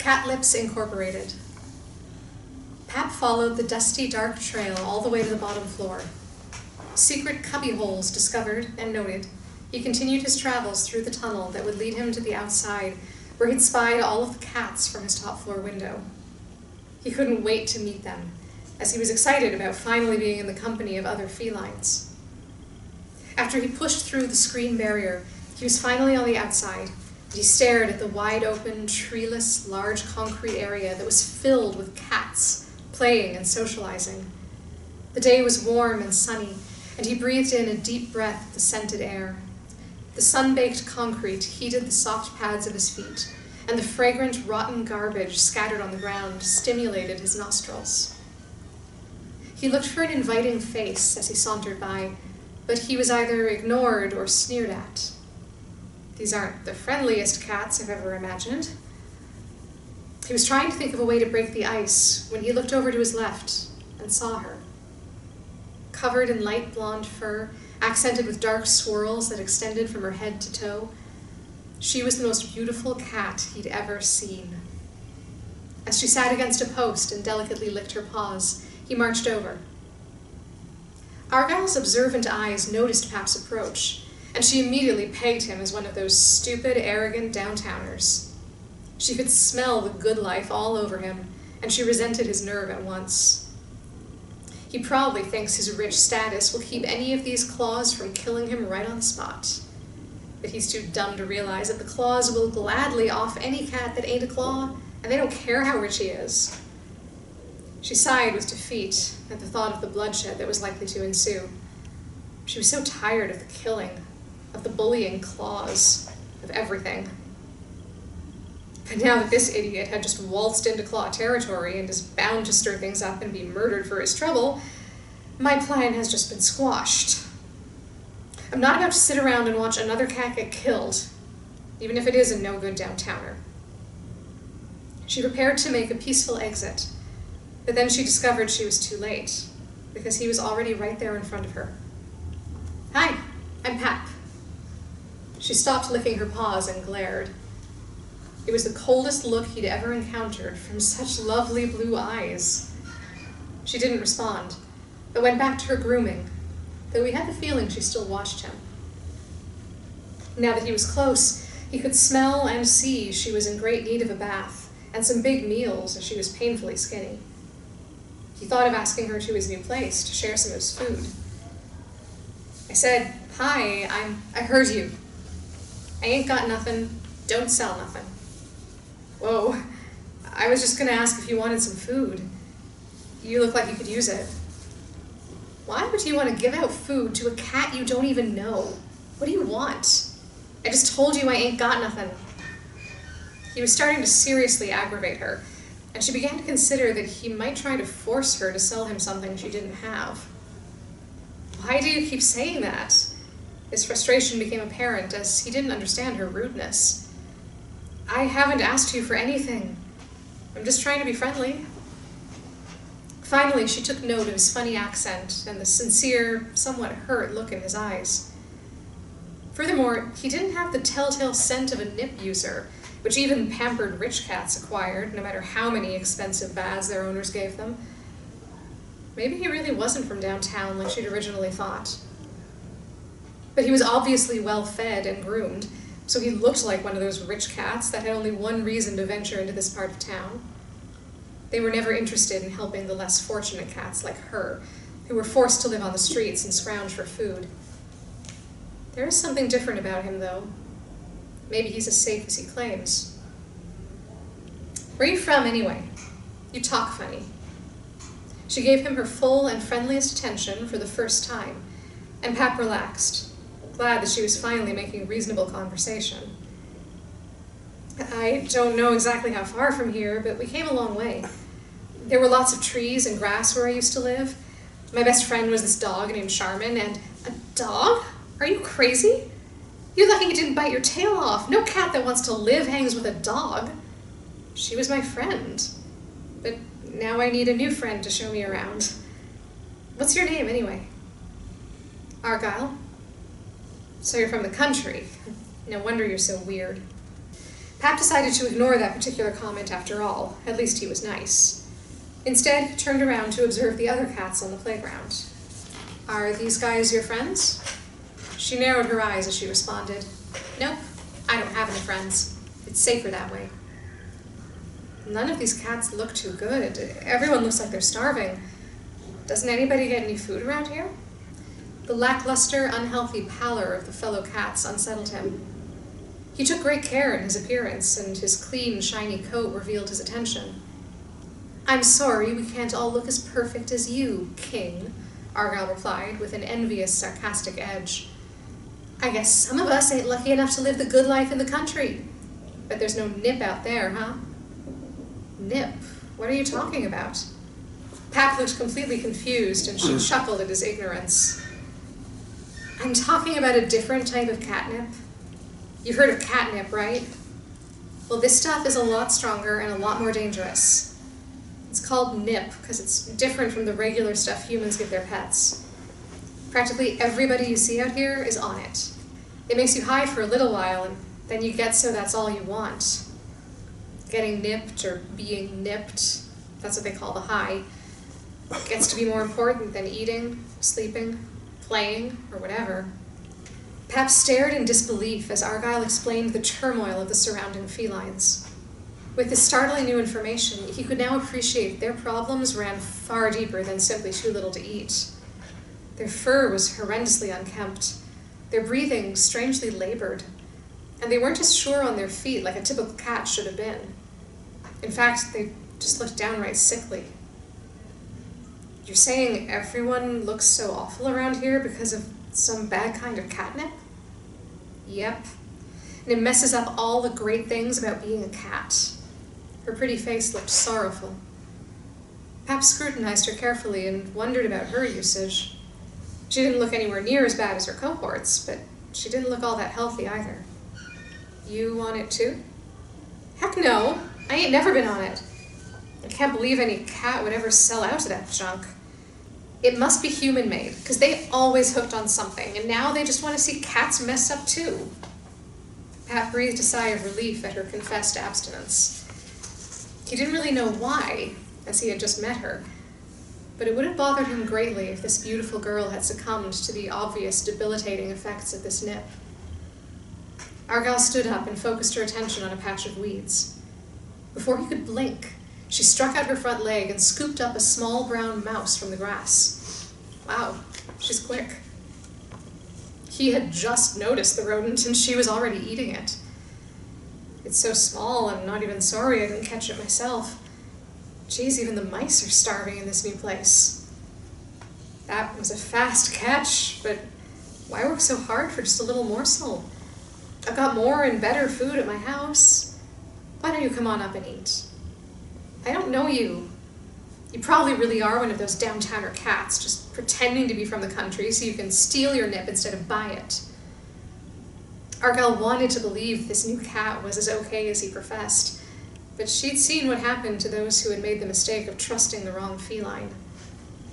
Catlips Incorporated. Pap followed the dusty, dark trail all the way to the bottom floor. Secret cubbyholes discovered and noted, he continued his travels through the tunnel that would lead him to the outside, where he'd spied all of the cats from his top floor window. He couldn't wait to meet them, as he was excited about finally being in the company of other felines. After he pushed through the screen barrier, he was finally on the outside, and he stared at the wide-open, treeless, large concrete area that was filled with cats, playing and socializing. The day was warm and sunny, and he breathed in a deep breath of the scented air. The sun-baked concrete heated the soft pads of his feet, and the fragrant, rotten garbage scattered on the ground stimulated his nostrils. He looked for an inviting face as he sauntered by, but he was either ignored or sneered at. These aren't the friendliest cats I've ever imagined. He was trying to think of a way to break the ice when he looked over to his left and saw her. Covered in light blonde fur, accented with dark swirls that extended from her head to toe, she was the most beautiful cat he'd ever seen. As she sat against a post and delicately licked her paws, he marched over. Argyle's observant eyes noticed Pap's approach, and she immediately pegged him as one of those stupid, arrogant downtowners. She could smell the good life all over him, and she resented his nerve at once. He probably thinks his rich status will keep any of these claws from killing him right on the spot. But he's too dumb to realize that the claws will gladly off any cat that ain't a claw, and they don't care how rich he is. She sighed with defeat at the thought of the bloodshed that was likely to ensue. She was so tired of the killing, of the bullying claws, of everything. But now that this idiot had just waltzed into claw territory and is bound to stir things up and be murdered for his trouble, my plan has just been squashed. I'm not about to sit around and watch another cat get killed, even if it is a no-good downtowner. She prepared to make a peaceful exit, but then she discovered she was too late, because he was already right there in front of her. "Hi, I'm Pap." She stopped licking her paws and glared. It was the coldest look he'd ever encountered from such lovely blue eyes. She didn't respond, but went back to her grooming, though he had the feeling she still watched him. Now that he was close, he could smell and see she was in great need of a bath and some big meals as she was painfully skinny. He thought of asking her to his new place to share some of his food. I said, "Hi, I heard you. I ain't got nothing, don't sell nothing." "Whoa, I was just gonna ask if you wanted some food. You look like you could use it." "Why would you want to give out food to a cat you don't even know? What do you want?" "I just told you I ain't got nothing." He was starting to seriously aggravate her, and she began to consider that he might try to force her to sell him something she didn't have. "Why do you keep saying that?" His frustration became apparent as he didn't understand her rudeness. "I haven't asked you for anything. I'm just trying to be friendly." Finally, she took note of his funny accent and the sincere, somewhat hurt look in his eyes. Furthermore, he didn't have the telltale scent of a nip user, which even pampered rich cats acquired, no matter how many expensive baths their owners gave them. Maybe he really wasn't from downtown like she'd originally thought. But he was obviously well-fed and groomed, so he looked like one of those rich cats that had only one reason to venture into this part of town. They were never interested in helping the less fortunate cats like her, who were forced to live on the streets and scrounge for food. There is something different about him, though. Maybe he's as safe as he claims. "Where are you from, anyway? You talk funny." She gave him her full and friendliest attention for the first time, and Pap relaxed, glad that she was finally making reasonable conversation. "I don't know exactly how far from here, but we came a long way. There were lots of trees and grass where I used to live. My best friend was this dog named Charmin, and..." "A dog? Are you crazy? You're lucky he didn't bite your tail off. No cat that wants to live hangs with a dog." "She was my friend, but now I need a new friend to show me around. What's your name, anyway?" "Argyle." "So you're from the country. No wonder you're so weird." Pap decided to ignore that particular comment after all. At least he was nice. Instead, he turned around to observe the other cats on the playground. "Are these guys your friends?" She narrowed her eyes as she responded, "Nope, I don't have any friends. It's safer that way." "None of these cats look too good. Everyone looks like they're starving. Doesn't anybody get any food around here?" The lackluster, unhealthy pallor of the fellow cats unsettled him. He took great care in his appearance, and his clean, shiny coat revealed his attention. "I'm sorry we can't all look as perfect as you, King," Argyle replied, with an envious, sarcastic edge. "I guess some of us ain't lucky enough to live the good life in the country. But there's no nip out there, huh?" "Nip? What are you talking about?" Pap looked completely confused, and she chuckled at his ignorance. "I'm talking about a different type of catnip. You've heard of catnip, right? Well, this stuff is a lot stronger and a lot more dangerous. It's called nip because it's different from the regular stuff humans give their pets. Practically everybody you see out here is on it. It makes you high for a little while, and then you get so that's all you want. Getting nipped or being nipped, that's what they call the high, gets to be more important than eating, sleeping, playing, or whatever." Pap stared in disbelief as Argyle explained the turmoil of the surrounding felines. With this startling new information, he could now appreciate their problems ran far deeper than simply too little to eat. Their fur was horrendously unkempt, their breathing strangely labored, and they weren't as sure on their feet like a typical cat should have been. In fact, they just looked downright sickly. "You're saying everyone looks so awful around here because of some bad kind of catnip?" "Yep. And it messes up all the great things about being a cat." Her pretty face looked sorrowful. Pap scrutinized her carefully and wondered about her usage. She didn't look anywhere near as bad as her cohorts, but she didn't look all that healthy either. "You want it too?" "Heck no! I ain't never been on it. I can't believe any cat would ever sell out to that junk. It must be human-made, because they always hooked on something, and now they just want to see cats messed up too." Pat breathed a sigh of relief at her confessed abstinence. He didn't really know why, as he had just met her, but it would have bothered him greatly if this beautiful girl had succumbed to the obvious debilitating effects of this nip. Argyle stood up and focused her attention on a patch of weeds. Before he could blink, she struck out her front leg and scooped up a small brown mouse from the grass. Wow, she's quick. He had just noticed the rodent, and she was already eating it. "It's so small, I'm not even sorry I didn't catch it myself. Geez, even the mice are starving in this new place." "That was a fast catch, but why work so hard for just a little morsel? I've got more and better food at my house. Why don't you come on up and eat?" "I don't know you. You probably really are one of those downtowner cats, just pretending to be from the country so you can steal your nip instead of buy it." Argyle wanted to believe this new cat was as okay as he professed, but she'd seen what happened to those who had made the mistake of trusting the wrong feline.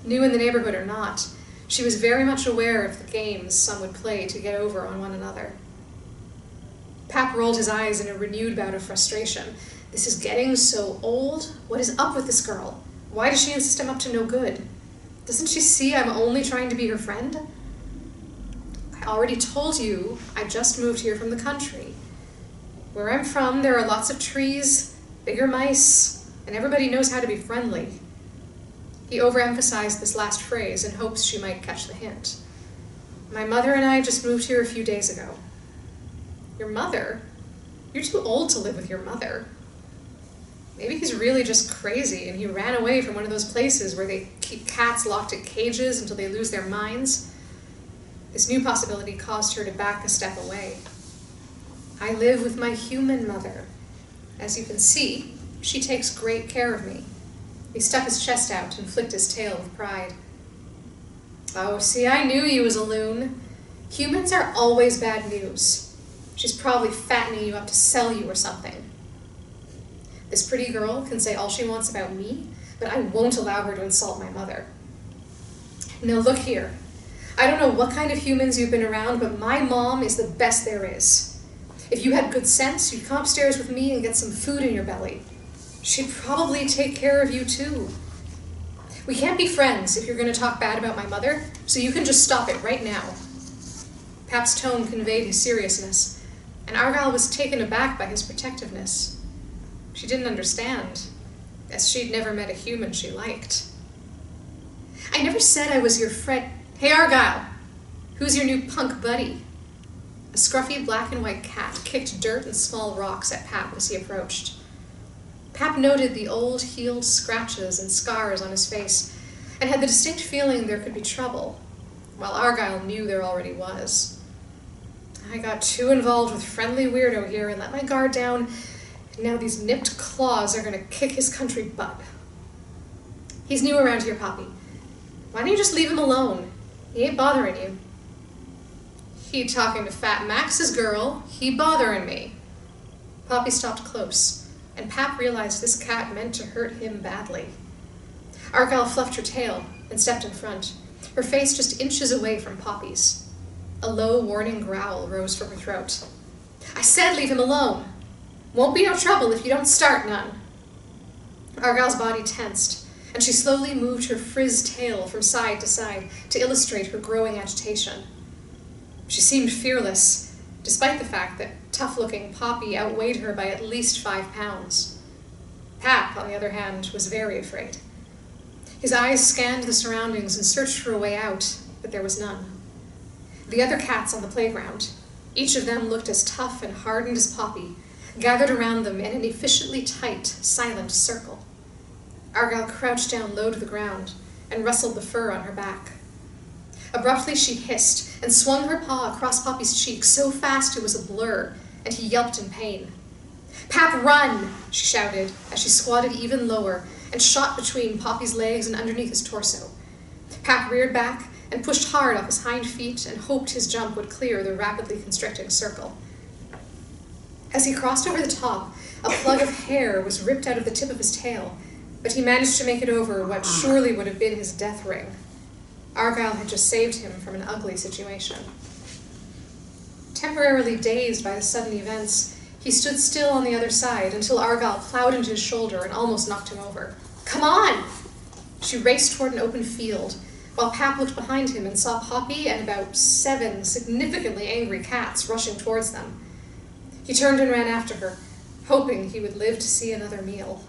New in the neighborhood or not, she was very much aware of the games some would play to get over on one another. Pap rolled his eyes in a renewed bout of frustration. This is getting so old. What is up with this girl? Why does she insist I'm up to no good? Doesn't she see I'm only trying to be her friend? I already told you I just moved here from the country. Where I'm from, there are lots of trees, bigger mice, and everybody knows how to be friendly. He overemphasized this last phrase in hopes she might catch the hint. My mother and I just moved here a few days ago. Your mother? You're too old to live with your mother. Maybe he's really just crazy and he ran away from one of those places where they keep cats locked in cages until they lose their minds. This new possibility caused her to back a step away. I live with my human mother. As you can see, she takes great care of me. He stuck his chest out and flicked his tail with pride. Oh, see, I knew you was a loon. Humans are always bad news. She's probably fattening you up to sell you or something. This pretty girl can say all she wants about me, but I won't allow her to insult my mother. Now look here. I don't know what kind of humans you've been around, but my mom is the best there is. If you had good sense, you'd come upstairs with me and get some food in your belly. She'd probably take care of you too. We can't be friends if you're going to talk bad about my mother, so you can just stop it right now." Pap's tone conveyed his seriousness, and Argyle was taken aback by his protectiveness. She didn't understand, as she'd never met a human she liked. "I never said I was your friend." "Hey, Argyle, who's your new punk buddy?" A scruffy black and white cat kicked dirt and small rocks at Pap as he approached. Pap noted the old, healed scratches and scars on his face, and had the distinct feeling there could be trouble, while Argyle knew there already was. "I got too involved with friendly weirdo here and let my guard down, and now these nipped claws are going to kick his country butt. He's new around here, Poppy. Why don't you just leave him alone? He ain't bothering you." "He talking to Fat Max's girl. He bothering me." Poppy stopped close, and Pap realized this cat meant to hurt him badly. Argyle fluffed her tail and stepped in front, her face just inches away from Poppy's. A low, warning growl rose from her throat. "I said leave him alone. Won't be no trouble if you don't start none." Argyle's body tensed, and she slowly moved her frizzed tail from side to side to illustrate her growing agitation. She seemed fearless, despite the fact that tough-looking Poppy outweighed her by at least 5 pounds. Pap, on the other hand, was very afraid. His eyes scanned the surroundings and searched for a way out, but there was none. The other cats on the playground, each of them looked as tough and hardened as Poppy, gathered around them in an efficiently tight, silent circle. Argyle crouched down low to the ground and rustled the fur on her back. Abruptly she hissed and swung her paw across Poppy's cheek so fast it was a blur, and he yelped in pain. "Pap, run!" she shouted as she squatted even lower and shot between Poppy's legs and underneath his torso. Pap reared back and pushed hard off his hind feet and hoped his jump would clear the rapidly constricting circle. As he crossed over the top, a plug of hair was ripped out of the tip of his tail, but he managed to make it over what surely would have been his death ring. Argyle had just saved him from an ugly situation. Temporarily dazed by the sudden events, he stood still on the other side until Argyle plowed into his shoulder and almost knocked him over. "Come on!" She raced toward an open field, while Pap looked behind him and saw Poppy and about 7 significantly angry cats rushing towards them. He turned and ran after her, hoping he would live to see another meal.